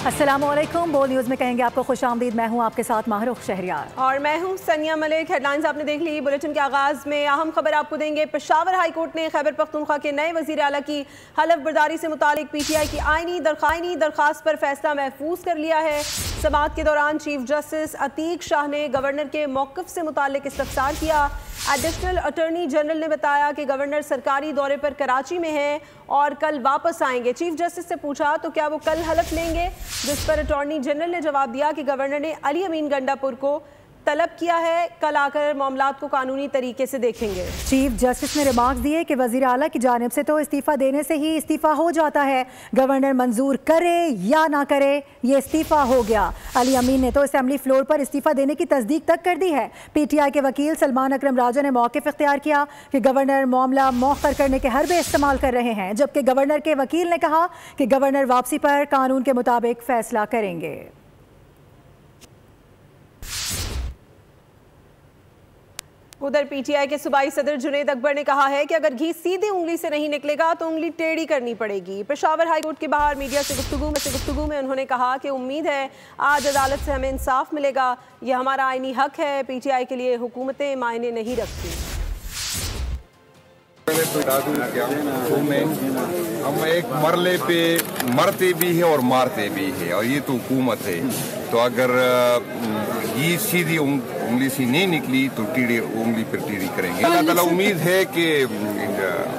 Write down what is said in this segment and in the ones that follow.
अस्सलामुअलैकुम। बोल न्यूज़ में कहेंगे आपको खुश आमदीद। मैं हूँ आपके साथ माहरुख शहरियार और मैं हूँ सनिया मलिक। हेडलाइंस आपने देख ली। बुलेटिन के आगाज़ में अहम खबर आपको देंगे। पेशावर हाई कोर्ट ने खैबर पख्तूनख्वा के नए वज़ीर आला की हलफ बर्दारी से मुतालिक PTI की आईनी दरख्वास्त पर फैसला महफूज कर लिया है। समाअत के दौरान चीफ जस्टिस अतीक शाह ने गवर्नर के मौक़िफ़ से मुतालिक इस्तफसार किया। एडिशनल अटॉर्नी जनरल ने बताया कि गवर्नर सरकारी दौरे पर कराची में हैं और कल वापस आएंगे। चीफ जस्टिस से पूछा तो क्या वो कल हलफ लेंगे, जिस पर अटॉर्नी जनरल ने जवाब दिया कि गवर्नर ने अली अमीन गंडापुर को तलब किया है, कल आकर मामलात को कानूनी तरीके से देखेंगे। चीफ जस्टिस ने रिमार्क्स दिए कि वज़ीर आला की जानिब से तो इस्तीफ़ा देने से ही इस्तीफ़ा हो जाता है, गवर्नर मंजूर करे या ना करे ये इस्तीफ़ा हो गया। अली अमीन ने तो असेंबली फ्लोर पर इस्तीफ़ा देने की तस्दीक तक कर दी है। PTI के वकील सलमान अकरम राजा ने मौक़िफ़ इख्तियार किया कि गवर्नर मामला मौखर करने के हरबे इस्तेमाल कर रहे हैं, जबकि गवर्नर के वकील ने कहा कि गवर्नर वापसी पर कानून के मुताबिक फैसला करेंगे। उधर PTI के सूबाई सदर जुनैद अकबर ने कहा है कि अगर घी सीधी उंगली से नहीं निकलेगा तो उंगली टेढ़ी करनी पड़ेगी। पेशावर हाई कोर्ट के बाहर मीडिया से गुफ्तगू में उन्होंने कहा कि उम्मीद है आज अदालत से हमें इंसाफ मिलेगा, यह हमारा आईनी हक है। PTI के लिए हुकूमतें मायने नहीं रखती। हम एक मरले पे मरते भी हैं और मारते भी हैं, और ये तो हुकूमत है। तो अगर ये सीधी उंगली से नहीं निकली तो टीढ़ी उंगली पर टीढ़ी करेंगे। अल्लाह ताला उम्मीद है कि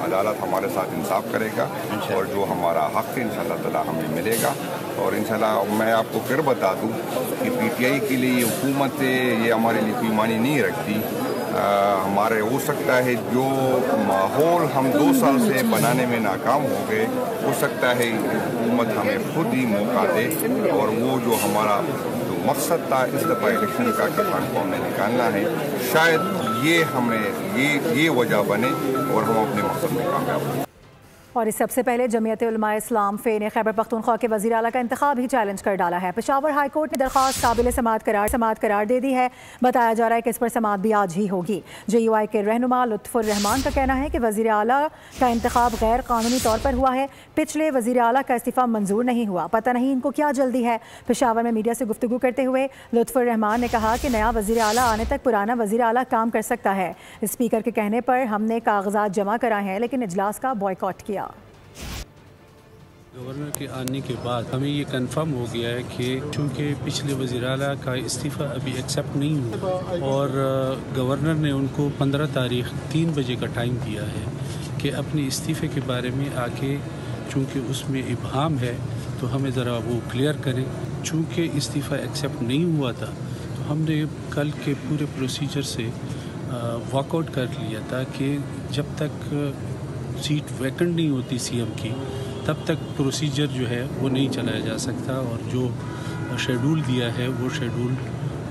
अदालत हमारे साथ इंसाफ करेगा और जो हमारा हक है इंशाअल्लाह ताला हमें मिलेगा। और इंशाअल्लाह मैं आपको फिर बता दूं कि PTI के लिए हुकूमत ये हमारे लिए कोई मानी नहीं रखती। हमारे हो सकता है जो माहौल हम 2 साल से बनाने में नाकाम हो गए, हो सकता है हुकूमत हमें खुद ही मौका दे और वो जो हमारा जो मकसद था इस दफ़ा इलेक्शन का कि खान में निकालना है, शायद ये हमें ये वजह बने और हम अपने मकसद में कामयाब हों। और इस सबसे पहले जमीयत उलमा इस्लाम फ़े ने खैबर पख्तूनख्वा के वज़ीर आला का इंतखाब ही चैलेंज कर डाला है। पेशावर हाई कोर्ट ने दरख्वास्त काबिल समाअत करार दे दी है। बताया जा रहा है कि इस पर समाअत भी आज ही होगी। JUI के रहनुमा लुत्फ़ुर रहमान का कहना है कि वज़ीर आला का इंतखाब गैर कानूनी तौर पर हुआ है। पिछले वज़ीर आला का इस्तीफ़ा मंजूर नहीं हुआ, पता नहीं इनको क्या जल्दी है। पेशावर में मीडिया से गुफ्तगू करते हुए लुत्फ़ुर रहमान ने कहा कि नया वज़ीर आला आने तक पुराना वज़ीर आला काम कर सकता है। स्पीकर के कहने पर हमने कागजात जमा कराए हैं, लेकिन इजलास का बॉयकॉट किया। गवर्नर के आने के बाद हमें ये कंफर्म हो गया है कि चूँकि पिछले वज़ीर आला का इस्तीफ़ा अभी एक्सेप्ट नहीं हुआ और गवर्नर ने उनको 15 तारीख 3 बजे का टाइम दिया है कि अपने इस्तीफ़े के बारे में आके, चूँकि उसमें इब्हाम है तो हमें ज़रा वो क्लियर करें। चूँकि इस्तीफ़ा एक्सेप्ट नहीं हुआ था तो हमने कल के पूरे प्रोसीजर से वॉकआउट कर लिया था कि जब तक सीट वैकेंट नहीं होती CM की तब तक प्रोसीजर जो है वो नहीं चलाया जा सकता, और जो शेड्यूल दिया है वो शेड्यूल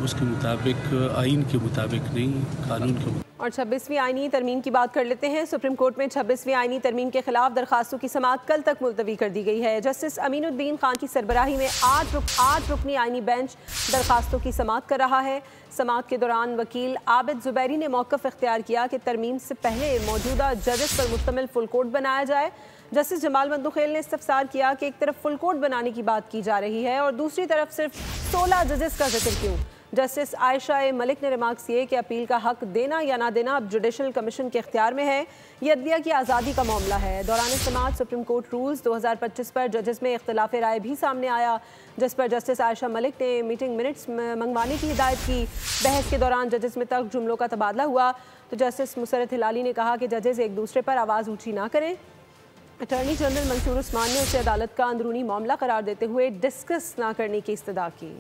उसके मुताबिक आइन के मुताबिक नहीं, कानून के मुताबिक। और 26वीं आईनी तरमीम की बात कर लेते हैं। सुप्रीम कोर्ट में 26वीं आईनी तरमीम के खिलाफ दरखास्तों की समाअत कल तक मुलतवी कर दी गई है। जस्टिस अमीनुद्दीन खान की सरबराही में 8 रुकनी आईनी बेंच दरखास्तों की समाअत कर रहा है। समाअत के दौरान वकील आबिद जुबैरी ने मौक़िफ़ इख्तियार किया कि तरमीम से पहले मौजूदा जजेस पर मुश्तमिल फुल कोर्ट बनाया जाए। जस्टिस जमाल बंदुखेल ने इस्तफसार किया कि एक तरफ फुल कोर्ट बनाने की बात की जा रही है और दूसरी तरफ सिर्फ 16 जजेस का जिक्र क्यों। जस्टिस आयशा मलिक ने रिमार्क्स किए कि अपील का हक देना या ना देना अब जुडिशल कमीशन के इख्तियार में है, ये अदलिया की आज़ादी का मामला है। दौरान समाअत सुप्रीम कोर्ट रूल्स 2025 पर जजेस में इख्तिलाफ राय भी सामने आया, जिस पर जस्टिस आयशा मलिक ने मीटिंग मिनट्स मंगवाने की हिदायत की। बहस के दौरान जजेस में तक जुमलों का तबादला हुआ तो जस्टिस मुसरत हिलाली ने कहा कि जजेस एक दूसरे पर आवाज़ ऊँची ना करें। अटॉर्नी जनरल मंसूर उस्मान ने उसे अदालत का अंदरूनी मामला करार देते हुए डिस्कस ना करने की इस्तदा की।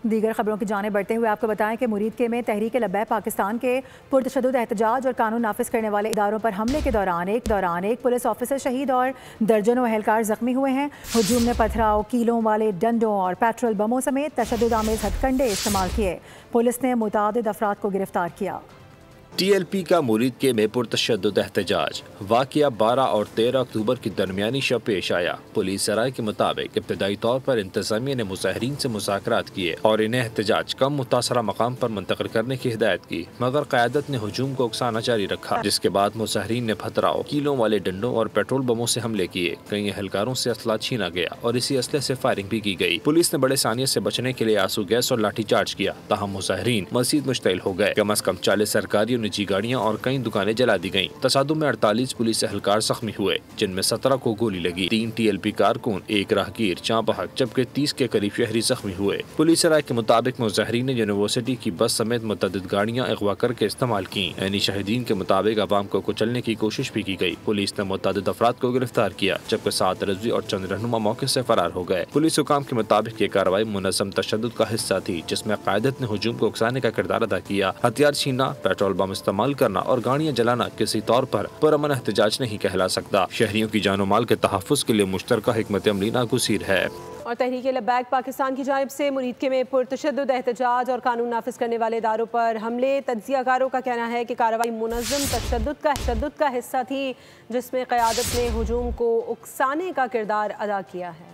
दीगर खबरों की जाने बढ़ते हुए आपको बताएं कि मुरीद के में तहरीक लब्बैक पाकिस्तान के पुरतशद्दुद एहतजाज और कानून नाफिज करने वाले इदारों पर हमले के दौरान एक पुलिस ऑफिसर शहीद और दर्जनों एहलकार जख्मी हुए हैं। हुजूम ने पथराव, कीलों वाले डंडों और पेट्रोल बमों समेत तशद्दुद आमेज हथकंडे इस्तेमाल किए। पुलिस ने मुतादिद अफराद को गिरफ्तार किया। TLP का मुरीद के में पुरतशद्दुद एहतजाज। वाक़या 12 और 13 अक्टूबर की दरमियानी शब पेश आया। पुलिस सराय के मुताबिक इब्तदाई तौर पर इंतजामिया ने मुज़ाहिरीन से मुज़ाकरात किए और इन्हें एहतजाज कम मुतासरा मकाम पर मुंतकिल करने की हिदायत की, मगर क़यादत ने हुजूम को उकसाना जारी रखा, जिसके बाद मुज़ाहिरीन ने पथराव, कीलों वाले डंडों और पेट्रोल बमों से हमले किए। कई एहलकारों से असला छीना गया और इसी असले से फायरिंग भी की गई। पुलिस ने बड़े सानियत से बचने के लिए आंसू गैस और लाठी चार्ज किया, ताहम मुज़ाहिरीन मज़ीद मुश्तइल हो गए। कम अज कम 40 सरकारी निजी गाड़ियां और कई दुकानें जला दी गईं। तसादुम में 48 पुलिस एहलकार जख्मी हुए, जिनमें 17 को गोली लगी। 3 TLP कारकुन, 1 राहगीर चाँ बहक, जबकि 30 के करीब शहरी जख्मी हुए। पुलिस राय के मुताबिक मुज़ाहिरीन ने यूनिवर्सिटी की बस समेत मुतअद्दिद गाड़ियां अगवा करके इस्तेमाल की। यानी शाहिदीन के मुताबिक अवाम को कुचलने की कोशिश भी की गई। पुलिस ने मुतअद्दिद अफराद को गिरफ्तार किया, जबकि 7 रिजवी और चंद रहनुमा मौके से फरार हो गए। पुलिस हुकाम के मुताबिक ये कार्रवाई मुनज़्ज़म तशद्दुद का हिस्सा थी, जिसमें क़यादत ने हुजूम को उकसाने का किरदार अदा किया। हथियार छीनना, पेट्रोल बम इस्तेमाल करना और गाड़ियां जलाना किसी तौर पर पुरअमन एहतजाज नहीं कहला सकता। शहरियों की जानो माल के तहफ़्फ़ुज़ के लिए मुश्तरका हिकमत अमली नागुज़ीर है। और तहरीक लब्बैक पाकिस्तान की जानिब से मुरीद के में पुरतशद्दुद एहतजाज और कानून नाफिज करने वाले इदारों पर हमले। तज्ज़ियाकारों का कहना है कि कार्रवाई मुनज़्ज़म तशद्दुद का हिस्सा थी, जिसमें क़यादत ने हुजूम को उकसाने का किरदार अदा किया है।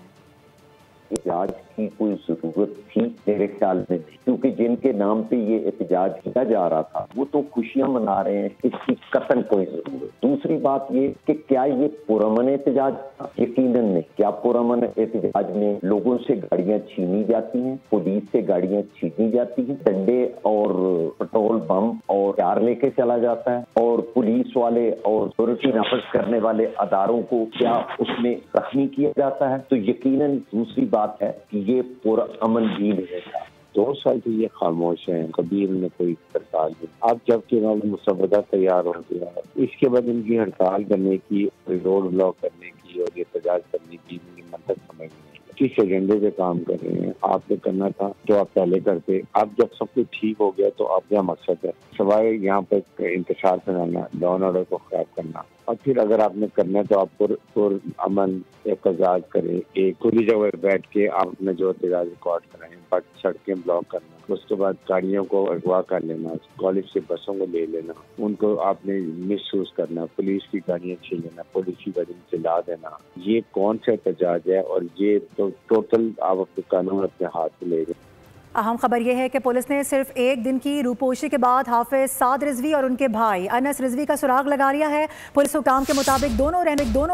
एहतजाज की कोई जरूरत थी मेरे ख्याल में, क्योंकि जिनके नाम पे ये एहतजाज किया जा रहा था वो तो खुशियां मना रहे हैं, इसकी कतन कोई जरूरत। दूसरी बात ये कि क्या ये पुरअमन एहतजाज था? यकीनन नहीं। क्या पुरअमन एहतजाज में लोगों से गाड़ियां छीनी जाती हैं, पुलिस से गाड़ियां छीनी जाती हैं, डंडे और पेट्रोल बम और हथियार लेके चला जाता है, और पुलिस वाले और सिक्योरिटी नाफिज करने वाले अदारों को क्या उसमें जख्मी किया जाता है? तो यकीनन दूसरी बात है कि ये पुरअमन भी नहीं था। 2 साल से ये खामोश हैं, कभी इन्होंने कोई हड़ताल नहीं। अब जबकि मुसवदा तैयार हो गया, इसके बाद इनकी हड़ताल करने की, रोड ब्लॉक करने की और एहतजाज करने की इनकी मंतक समझ नहीं। किस एजेंडे पे काम कर रहे हैं? आपने करना था तो आप पहले करते। अब जब सब कुछ ठीक हो गया तो अब क्या मकसद है? सवाए यहाँ पर इंतशार फैलाना, लॉ एंड ऑर्डर को खराब करना। और फिर अगर आपने करना है तो आप पुरअमन एहतजाज करें, एक खुली जगह बैठ के आप अपना जो एहतजाज रिकॉर्ड कराएं, बट सड़कें ब्लॉक करना, उसके बाद गाड़ियों को अगवा कर लेना, कॉलेज से बसों को ले लेना, उनको आपने मिसयूज करना, पुलिस की गाड़ियां छीन लेना, पुलिस की गाड़ी चला देना, ये कौन सा एहतजाज है? और ये तो टोटल आप अपने कानून अपने हाथ में ले गए। अहम खबर यह है कि पुलिस ने सिर्फ एक दिन की रूपोशी के बाद हाफिज साद रिजवी और उनके भाई अनस रिजवी का सुराग लगा लिया है। पुलिस हुकाम के मुताबिक दोनों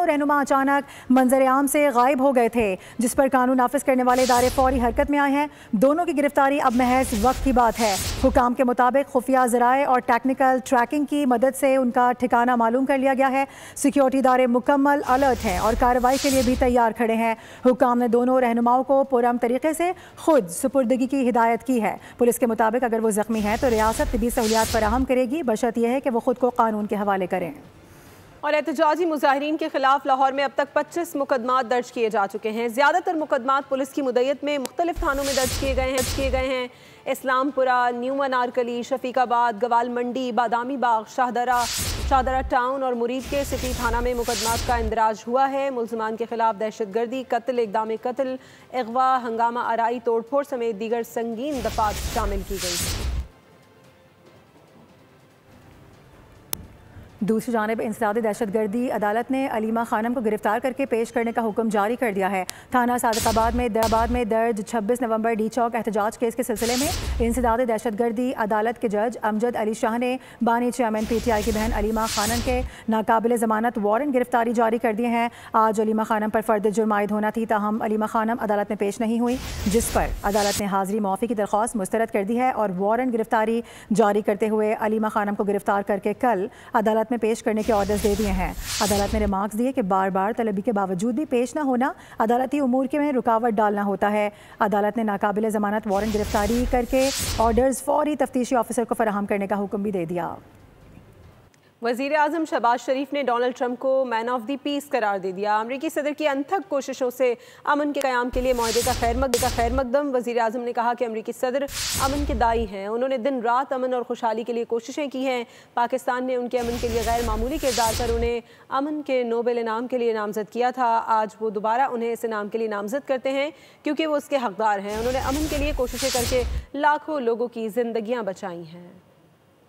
रहनुमा अचानक मंजर आम से गायब हो गए थे, जिस पर कानून नाफिज करने वाले इदारे फौरी हरकत में आए हैं। दोनों की गिरफ्तारी अब महज वक्त की बात है। हुकाम के मुताबिक खुफिया ज़राए और टेक्निकल ट्रैकिंग की मदद से उनका ठिकाना मालूम कर लिया गया है। सिक्योरिटी इदारे मुकम्मल अलर्ट हैं और कार्रवाई के लिए भी तैयार खड़े हैं। हुकाम ने दोनों रहनुमाओं को पुरअमन तरीके से खुद सुपुर्दगी की हिदायत की है। पुलिस के मुताबिक अगर वो जख्मी हैं तो रियासत तिबी सहूलियात फराहम करेगी, बशर्त यह है कि वो खुद को कानून के हवाले करें। और एहतजाजी मुजाहिरीन के खिलाफ लाहौर में अब तक 25 मुकदमात दर्ज किए जा चुके हैं। ज़्यादातर मुकदमात पुलिस की मुद्दत में मुख्तलिफ थानों में दर्ज किए गए हैं। इस्लामपुरा, न्यू अनारकली, शफीकाबाद, गवाल मंडी, बादामी बाग, शाहदरा टाउन और मुरीद के सिटी थाना में मुकदमात का इंदराज हुआ है। मुल्ज़िमान के खिलाफ दहशतगर्दी, कत्ल, इक़दाम कत्ल, अगवा, हंगामा आराई, तोड़फोड़ समेत दीगर संगीन दफात शामिल की गई हैं। दूसरी जानिब इंसदादी दहशतगर्दी अदालत ने अलीमा खानम को गिरफ्तार करके पेश करने का हुक्म जारी कर दिया है। थाना सादिकाबाद में दर्ज 26 नवंबर डी चौक एहतजाज केस के सिलसिले में इंसदादी दहशतगर्दी अदालत के जज अमजद अली शाह ने बानी चेयरमैन PTI की बहन अलीमा खानम के नाकाबिल ज़मानत वारंट गिरफ्तारी जारी कर दिए हैं। आज अलीमा खानम पर फर्द जुर्म आयद होना थी, ताहम अलीमा खानम अदालत में पेश नहीं हुई, जिस पर अदालत ने हाजिरी मुआफ़ी की दरख्वास्त मुस्तरद कर दी है और वारंट गिरफ्तारी जारी करते हुए अलीमा खानम को गिरफ्तार करके कल अदालत में पेश करने के ऑर्डर्स दे दिए हैं। अदालत ने रिमार्क्स दिए कि बार बार तलबी के बावजूद भी पेश न होना अदालती उमूर के में रुकावट डालना होता है। अदालत ने नाकाबिल ज़मानत वारंट गिरफ्तारी करके ऑर्डर्स फौरी तफ्तीशी ऑफिसर को फराहम करने का हुक्म भी दे दिया। वज़ीर आज़म शहबाज शरीफ ने डोनाल्ड ट्रंप को मैन ऑफ द पीस करार दे दिया। अमरीकी सदर की अनथक कोशिशों से अमन के क़याम के लिए मुआहदे का खैर मकदम। वज़ीर आज़म ने कहा कि अमरीकी सदर अमन के दाई हैं, उन्होंने दिन रात अमन और खुशहाली के लिए कोशिशें की हैं। पाकिस्तान ने उनके अमन के लिए गैर मामूली किरदार पर उन्हें अमन के नोबेल इनाम के लिए नामज़द किया था। आज वो दोबारा उन्हें इस इनाम के लिए नामज़द करते हैं क्योंकि वो उसके हकदार हैं। उन्होंने अमन के लिए कोशिशें करके लाखों लोगों की ज़िंदगियाँ बचाई हैं।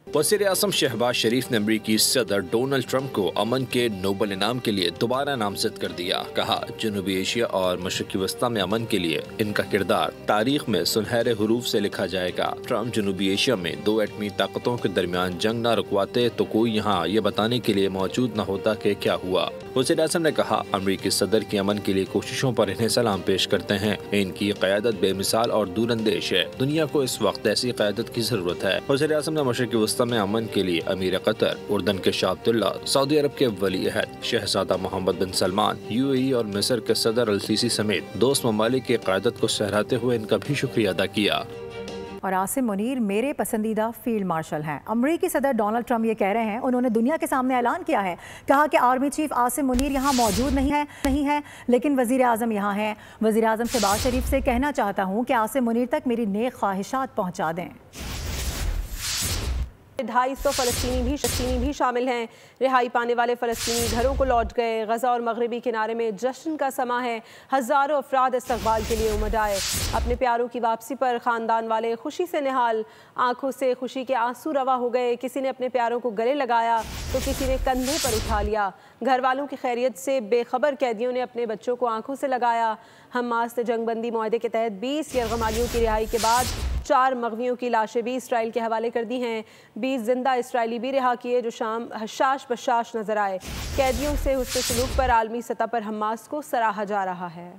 वज़ीर-ए-आज़म शहबाज शरीफ ने अमरीकी सदर डोनाल्ड ट्रंप को अमन के नोबल इनाम के लिए दोबारा नामजद कर दिया। कहा, जनूबी एशिया और मशरक़ी वस्ता में अमन के लिए इनका किरदार तारीख में सुनहरे हरूफ से लिखा जाएगा। ट्रंप जनूबी एशिया में दो एटमी ताकतों के दरमियान जंग न रुकवाते तो कोई यहाँ ये बताने के लिए मौजूद न होता कि क्या हुआ। वज़ीर-ए-आज़म ने कहा, अमरीकी सदर की अमन के लिए कोशिशों पर इन्हें सलाम पेश करते हैं। इनकी क़यादत बेमिसाल और दूरअंदेश है। दुनिया को इस वक्त ऐसी क़यादत की ज़रूरत है। वज़ीर-ए-आज़म ने मशरक़ी वस्ता में अमन के लिए अमीर कतर, उर्दन के शाह अब्दुल्ला, सऊदी अरब के वली अहद शहजादा मोहम्मद बिन सलमान, यूएई और मिस्र के सदर अल-सीसी समेत दोस्त ममालिक की क़यादत को सहराते हुए इनका भी शुक्रिया अदा किया। और आसिम मुनीर मेरे पसंदीदा फील्ड मार्शल हैं। अमरीकी सदर डोनाल्ड ट्रंप ये कह रहे हैं, उन्होंने दुनिया के सामने ऐलान किया है, कहा कि आर्मी चीफ आसिम मुनीर यहाँ मौजूद नहीं है लेकिन वज़ीर आज़म यहाँ हैं। वज़ीर आज़म शहबाज शरीफ से कहना चाहता हूँ कि आसिम मुनीर तक मेरी नेक ख्वाहिशात पहुँचा दें। 250 फ़लस्तीनी भी शामिल हैं। रिहाई पाने वाले फ़लस्तीनी घरों को लौट गए। गज़ा और मगरबी किनारे में जश्न का समा है। हज़ारों अफराद इस्तक़बाल के लिए उमड़ आए। अपने प्यारों की वापसी पर ख़ानदान वाले खुशी से निहाल, आंखों से खुशी के आंसू रवा हो गए। किसी ने अपने प्यारों को गले लगाया तो किसी ने कंधे पर उठा लिया। घर वालों की खैरियत से बेखबर कैदियों ने अपने बच्चों को आंखों से लगाया। हमास ने जंगबंदी मुआहदे के तहत 20 यरगमालियों की रिहाई के बाद 4 मग़वियों की लाशें भी इसराइल के हवाले कर दी हैं। 20 जिंदा इसराइली भी रिहा किए जो शाम हशाश बशाश नजर आए। कैदियों से हुस्न सलूक पर आलमी सतह पर हमास को सराहा जा रहा है।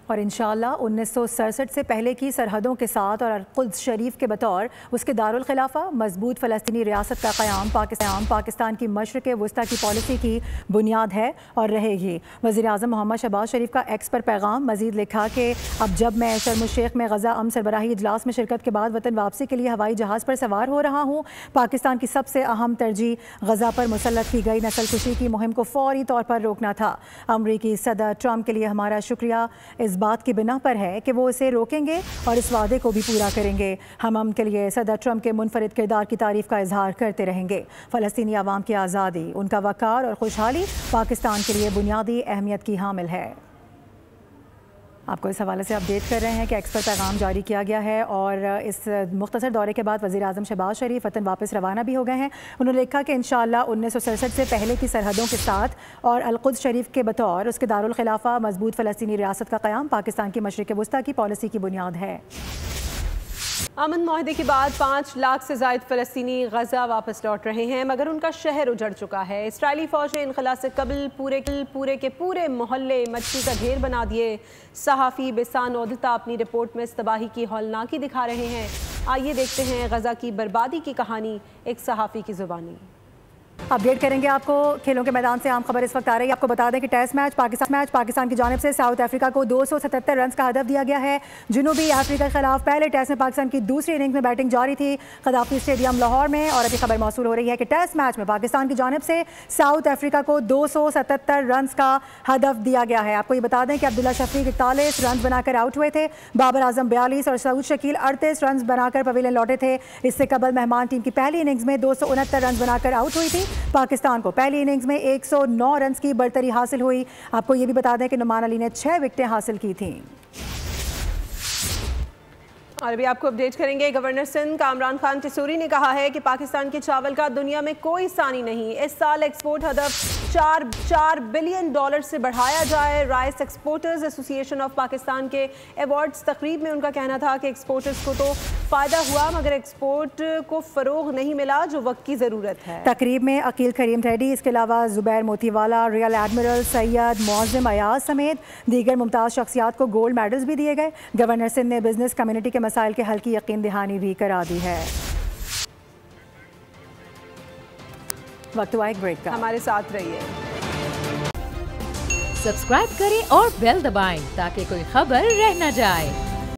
और इंशाअल्लाह 1967 से पहले की सरहदों के साथ और अल-कुद्स शरीफ के बतौर उसके दारुल खिलाफा मजबूत फ़लस्तीनी रियासत का क़याम पाकिस्तान की मशरिक़ वस्ता की पॉलिसी की बुनियाद है और रहेगी। वज़ीर आज़म मोहम्मद शहबाज शरीफ का एक्स पर पैगाम। मज़ीद लिखा कि अब जब मैं शर्म शेख में गज़ा अम सरबराही इजलास में शिरकत के बाद वतन वापसी के लिए हवाई जहाज़ पर सवार हो रहा हूँ। पाकिस्तान की सबसे अहम तरजीह गज़ा पर मुसल्लत की गई नस्लकुशी की मुहिम को फ़ौरी तौर पर रोकना था। अमरीकी सदर ट्रंप के लिए हमारा शुक्रिया इस बात की बिना पर है कि वो इसे रोकेंगे और इस वादे को भी पूरा करेंगे। हम के लिए सदर ट्रंप के मुनफरिद किरदार की तारीफ का इजहार करते रहेंगे। फ़लस्तीनी आवाम की आज़ादी, उनका वक़ार और खुशहाली पाकिस्तान के लिए बुनियादी अहमियत की हामिल है। आपको इस हवाले से अपडेट कर रहे हैं कि एक्स पर पैगाम जारी किया गया है और इस मुख्तसर दौरे के बाद वज़ीर आज़म शहबाज शरीफ वतन वापस रवाना भी हो गए हैं। उन्होंने लिखा कि इंशाअल्लाह 1967 से पहले की सरहदों के साथ और अल-कुद्स शरीफ के बतौर उसके दारुल खिलाफा मजबूत फ़लस्तीनी रियासत का क़याम पाकिस्तान की मशरिक़ वस्ता की पॉलिसी की बुनियाद है। अमन माहदे के बाद 5 लाख से ज़ायद फ़लस्तीनी गज़ा वापस लौट रहे हैं, मगर उनका शहर उजड़ चुका है। इसराइली फ़ौज ने इनखला से कबल पूरे के पूरे मोहल्ले मट्टी का ढेर बना दिए। सहाफ़ी बेसान औदता अपनी रिपोर्ट में इस तबाही की हौलनाकी दिखा रहे हैं। आइए देखते हैं गज़ा की बर्बादी की कहानी एक सहाफ़ी की ज़ुबानी। अपडेट करेंगे आपको खेलों के मैदान से। आम खबर इस वक्त आ रही है। आपको बता दें कि टेस्ट मैच पाकिस्तान की जानिब से साउथ अफ्रीका को 277 रन का हदफ दिया गया है। जनूबी अफ्रीका के खिलाफ पहले टेस्ट में पाकिस्तान की दूसरी इनिंग्स में बैटिंग जारी थी खदाफी स्टेडियम लाहौर में। और अभी खबर मौसूल हो रही है कि टेस्ट मैच में पाकिस्तान की जानिब से साउथ अफ्रीका को 277 रन का हदफ दिया गया है। आपको ये बता दें कि अब्दुल्ला शफीक 41 रन बनाकर आउट हुए थे। बाबर आजम 42 और सऊद शकील 38 रन बनाकर पवेलियन लौटे थे। इससे कबल मेहमान टीम की पहली इनिंग्स में 269 रन बनाकर आउट हुई थी। पाकिस्तान को पहली इनिंग्स में 109 रन की बढ़तरी हासिल हुई। आपको ये भी बता दें कि नुमान अली ने 6 विकेटें हासिल की थीं। और अभी आपको अपडेट करेंगे। गवर्नर सिंध कामरान खान टिसूरी ने कहा है कि पाकिस्तान के चावल का दुनिया में कोई सानी नहीं। इस साल एक्सपोर्ट हदफ $4 बिलियन से बढ़ाया जाए। Rice exporters association of Pakistan के अवार्ड्स तकरीब में उनका कहना था कि एक्सपोर्टर्स को तो फ़ायदा हुआ मगर एक्सपोर्ट को फ़रोग नहीं मिला जो वक्त की ज़रूरत है। तकरीब में अकील करीम रेड्डी, इसके अलावा ज़ुबैर मोतीवाला, रियल एडमिरल सैयद मुअज़्ज़म अयाज समेत दीगर मुमताज़ शख्सियात को गोल्ड मेडल्स भी दिए गए। गवर्नर सिंध ने बिजनेस कम्युनिटी के मसाइल के हल की यकीन दहानी भी करा दी है। वक्त हुआ एक ब्रेक का। हमारे साथ रहिए। सब्सक्राइब करें और बेल दबाएं ताकि कोई खबर रह न जाए।